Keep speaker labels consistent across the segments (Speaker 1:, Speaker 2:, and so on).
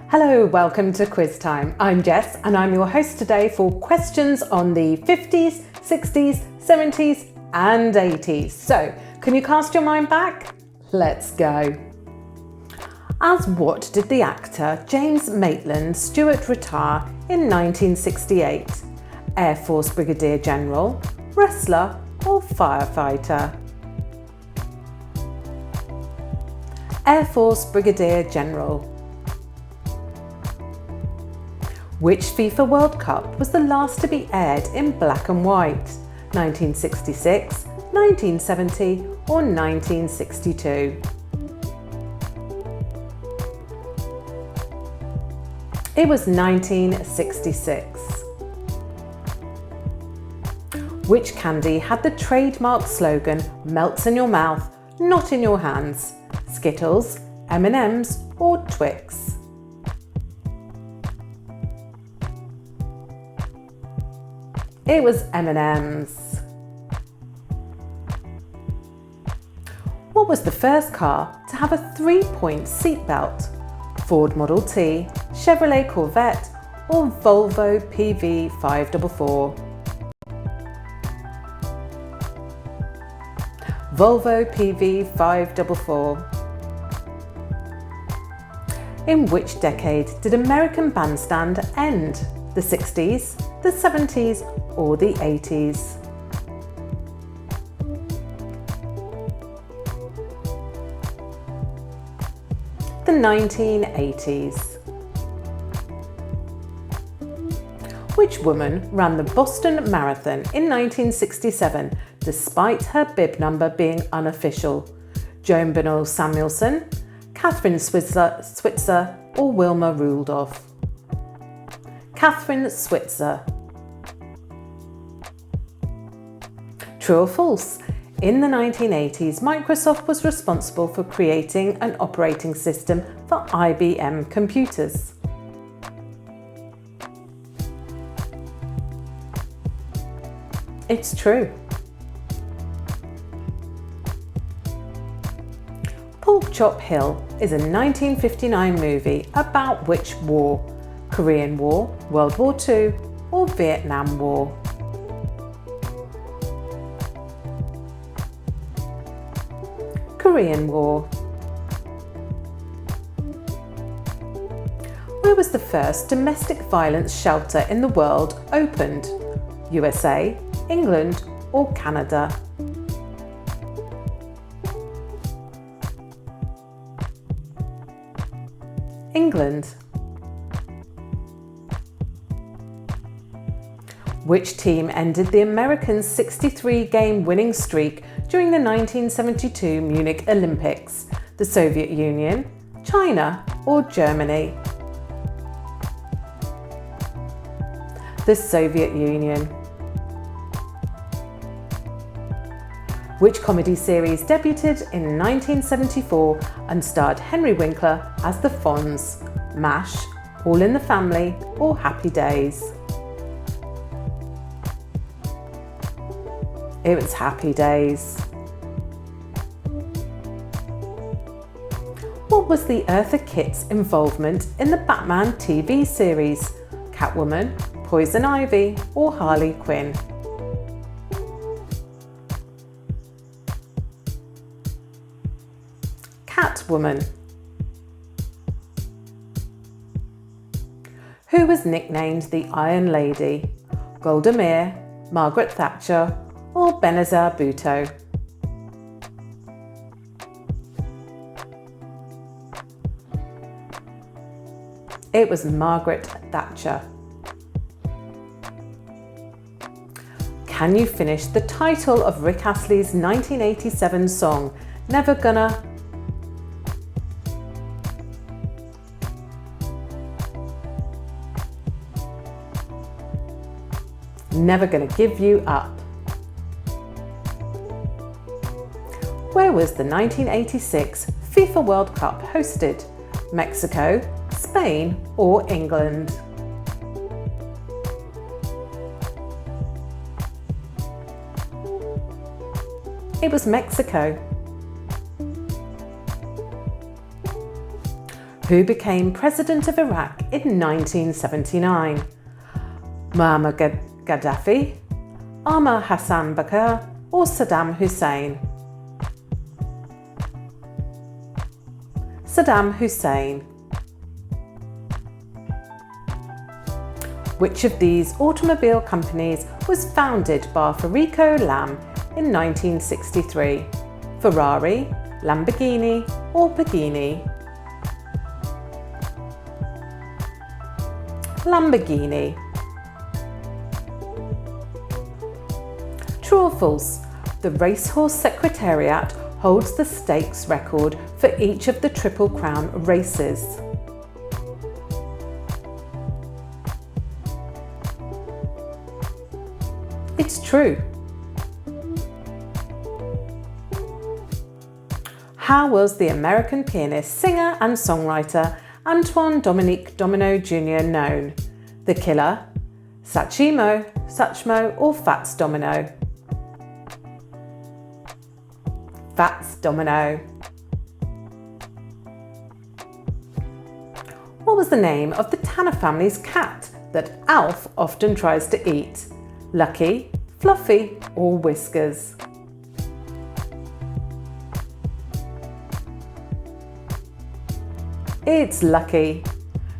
Speaker 1: Hello, welcome to Quiz Time. I'm Jess and I'm your host today for questions on the 50s, 60s, 70s and 80s. So, can you cast your mind back? Let's go. As what did the actor James Maitland Stewart retire in 1968? Air Force Brigadier General, wrestler or firefighter? Air Force Brigadier General. Which FIFA World Cup was the last to be aired in black and white? 1966, 1970 or 1962? It was 1966. Which candy had the trademark slogan, "Melts in your mouth, not in your hands"? Skittles, M&M's or Twix? It was M&M's. What was the first car to have a 3-point seatbelt? Ford Model T, Chevrolet Corvette or Volvo PV544? Volvo PV544. In which decade did American Bandstand end? The 60s, the 70s or the 80s? The 1980s. Which woman ran the Boston Marathon in 1967 despite her bib number being unofficial? Joan Bernal Samuelson, Catherine Switzer or Wilma Rudolph? Catherine Switzer. True or false? In the 1980s, Microsoft was responsible for creating an operating system for IBM computers. It's true. Pork Chop Hill is a 1959 movie about which war? Korean War, World War II or Vietnam War? Korean War. Where was the first domestic violence shelter in the world opened? USA, England or Canada? England. Which team ended the Americans' 63-game winning streak during the 1972 Munich Olympics? The Soviet Union, China or Germany? The Soviet Union. Which comedy series debuted in 1974 and starred Henry Winkler as the Fonz? MASH, All in the Family or Happy Days? It was Happy Days. What was the Eartha Kitt's involvement in the Batman TV series? Catwoman, Poison Ivy or Harley Quinn? Catwoman. Who was nicknamed the Iron Lady? Golda Meir, Margaret Thatcher or Benazir Bhutto? It was Margaret Thatcher. Can you finish the title of Rick Astley's 1987 song, Never Gonna? Never Gonna Give You Up. Where was the 1986 FIFA World Cup hosted? Mexico, Spain or England? It was Mexico. Who became president of Iraq in 1979? Muammar Gaddafi, Omar Hassan Bakr, or Saddam Hussein? Saddam Hussein. Which of these automobile companies was founded by Enrico Lam in 1963? Ferrari, Lamborghini, or Pagani? Lamborghini. True or false? The Racehorse Secretariat holds the stakes record for each of the Triple Crown races. It's true. How was the American pianist, singer and songwriter Antoine Dominique Domino Jr. known? The Killer, Satchmo, or Fats Domino? Fats Domino. What was the name of the Tanner family's cat that Alf often tries to eat? Lucky, Fluffy, or Whiskers? It's Lucky.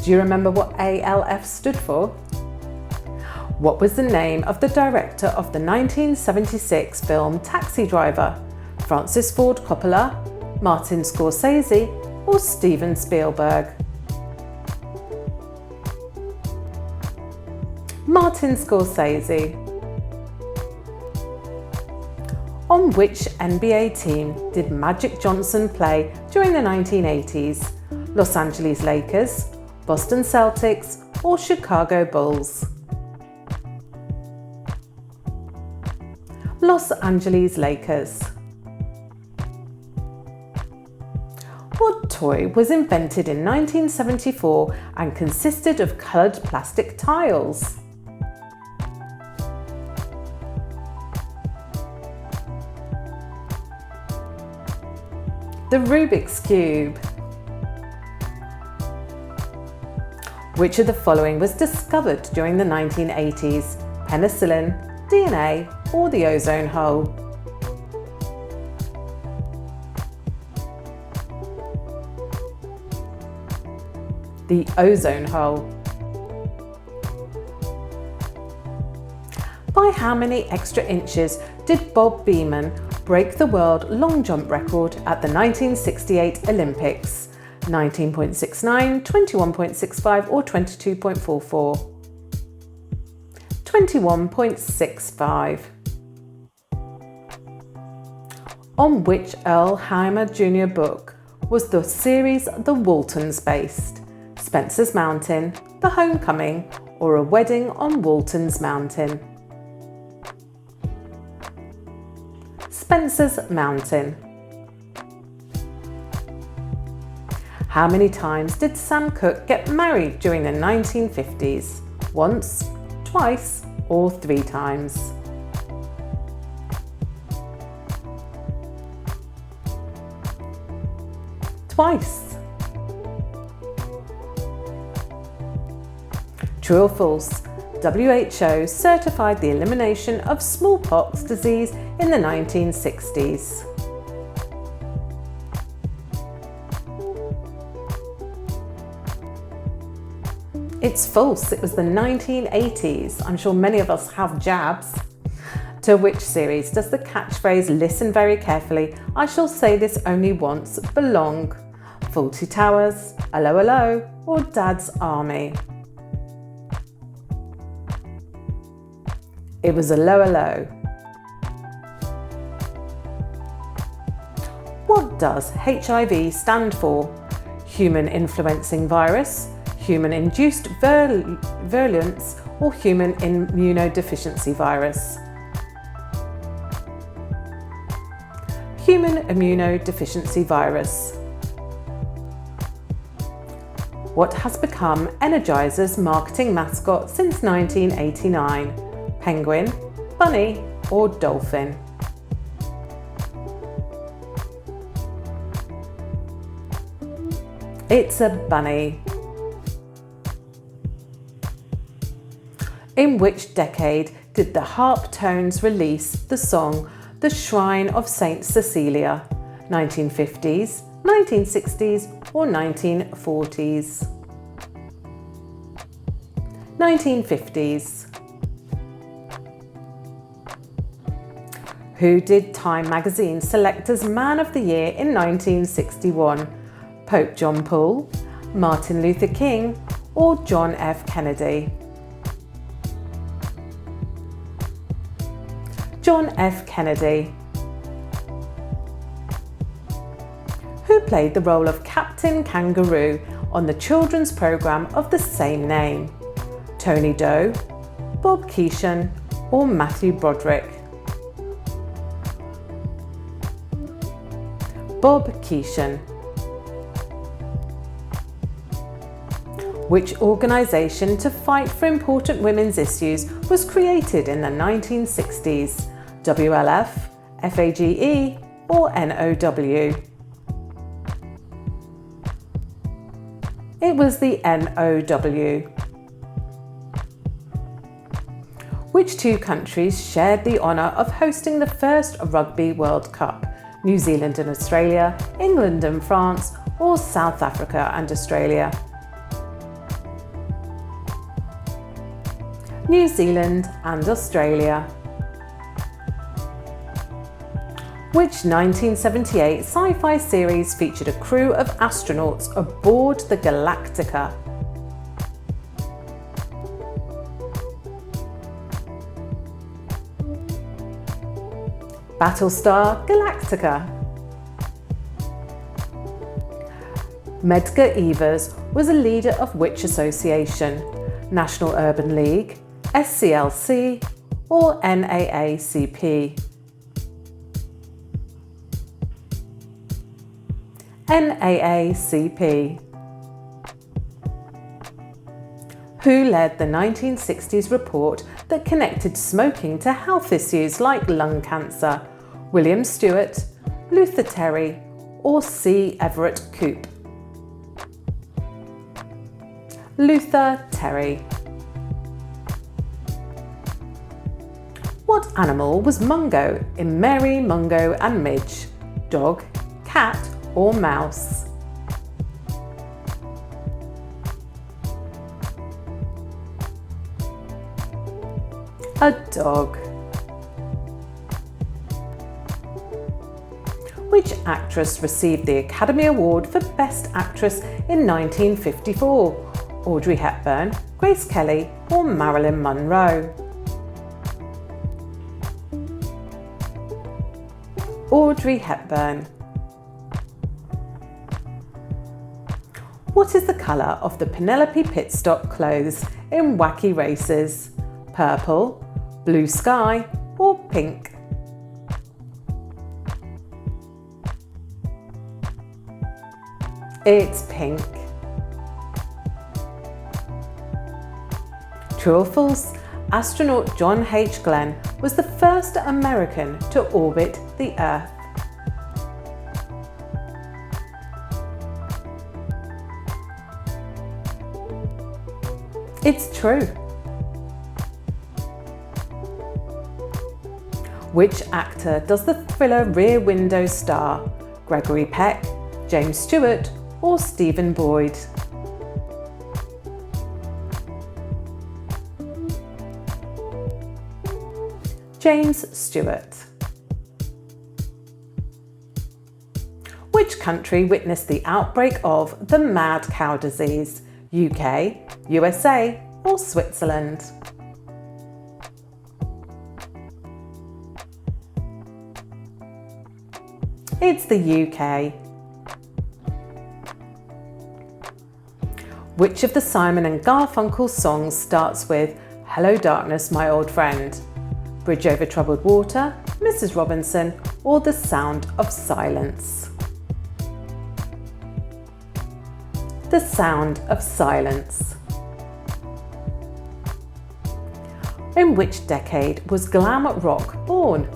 Speaker 1: Do you remember what ALF stood for? What was the name of the director of the 1976 film Taxi Driver? Francis Ford Coppola, Martin Scorsese, or Steven Spielberg? Martin Scorsese. On which NBA team did Magic Johnson play during the 1980s? Los Angeles Lakers, Boston Celtics, or Chicago Bulls? Los Angeles Lakers. What toy was invented in 1974 and consisted of coloured plastic tiles? The Rubik's Cube. Which of the following was discovered during the 1980s? Penicillin, DNA, or the ozone hole? The ozone hole. By how many extra inches did Bob Beamon break the world long jump record at the 1968 Olympics? 19.69, 21.65, or 22.44? 21.65. On which Earl Heimer Jr. book was the series The Waltons based? Spencer's Mountain, The Homecoming, or A Wedding on Walton's Mountain? Spencer's Mountain. How many times did Sam Cooke get married during the 1950s? Once, twice, or 3 times? Twice. True or false? WHO certified the elimination of smallpox disease in the 1960s. It's false. It was the 1980s. I'm sure many of us have jabs. To which series does the catchphrase "listen very carefully, I shall say this only once" belong? Fawlty Towers, 'Allo 'Allo, or Dad's Army? It was 'Allo 'Allo. What does HIV stand for? Human influencing virus, human induced virulence, or human immunodeficiency virus? Human immunodeficiency virus. What has become Energizer's marketing mascot since 1989? Penguin, bunny, or dolphin? It's a bunny. In which decade did the Harp Tones release the song The Shrine of Saint Cecilia? 1950s, 1960s or 1940s? 1950s. Who did Time magazine select as Man of the Year in 1961? Pope John Paul, Martin Luther King or John F. Kennedy? John F. Kennedy. Who played the role of Captain Kangaroo on the children's programme of the same name? Tony Doe, Bob Keeshan or Matthew Broderick? Bob Keeshan. Which organisation to fight for important women's issues was created in the 1960s? WLF, FAGE or NOW? It was the NOW. Which two countries shared the honour of hosting the first Rugby World Cup? New Zealand and Australia, England and France, or South Africa and Australia? New Zealand and Australia. Which 1978 sci-fi series featured a crew of astronauts aboard the Galactica? Battlestar Galactica. Medgar Evers was a leader of which association? National Urban League, SCLC or NAACP? NAACP. Who led the 1960s report that connected smoking to health issues like lung cancer? William Stewart, Luther Terry or C. Everett Koop? Luther Terry. What animal was Mungo in Mary, Mungo and Midge? Dog, cat or mouse? A dog. Which actress received the Academy Award for Best Actress in 1954? Audrey Hepburn, Grace Kelly or Marilyn Monroe? Audrey Hepburn. What is the colour of the Penelope Pitstop clothes in Wacky Races? Purple, blue sky or pink? It's pink. True or false? Astronaut John H. Glenn was the first American to orbit the Earth. It's true. Which actor does the thriller Rear Window star? Gregory Peck, James Stewart or Stephen Boyd? James Stewart. Which country witnessed the outbreak of the mad cow disease? UK, USA or Switzerland? It's the UK. Which of the Simon and Garfunkel songs starts with "Hello Darkness, My Old Friend"? Bridge Over Troubled Water, Mrs. Robinson or The Sound of Silence? The Sound of Silence. In which decade was glam rock born?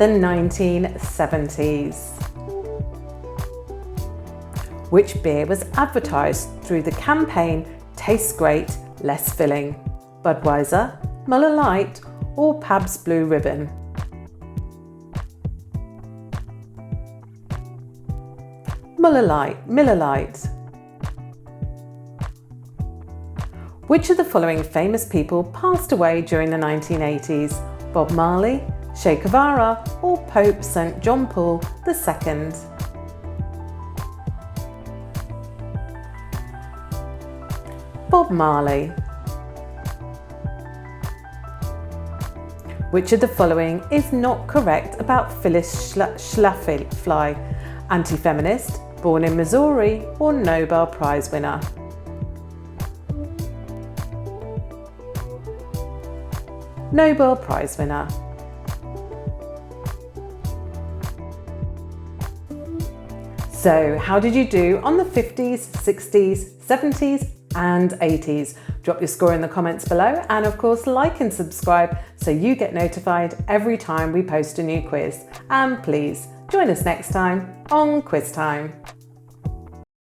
Speaker 1: the 1970s? Which beer was advertised through the campaign Tastes Great, Less Filling? Budweiser, Miller Lite, or Pabst Blue Ribbon? Miller Lite. Which of the following famous people passed away during the 1980s? Bob Marley, Che Guevara, or Pope St. John Paul II? Bob Marley. Which of the following is not correct about Phyllis Schlafly, anti-feminist, born in Missouri, or Nobel Prize winner? Nobel Prize winner. So, how did you do on the 50s, 60s, 70s and 80s? Drop your score in the comments below, and of course like and subscribe so you get notified every time we post a new quiz. And please join us next time on Quiz Time.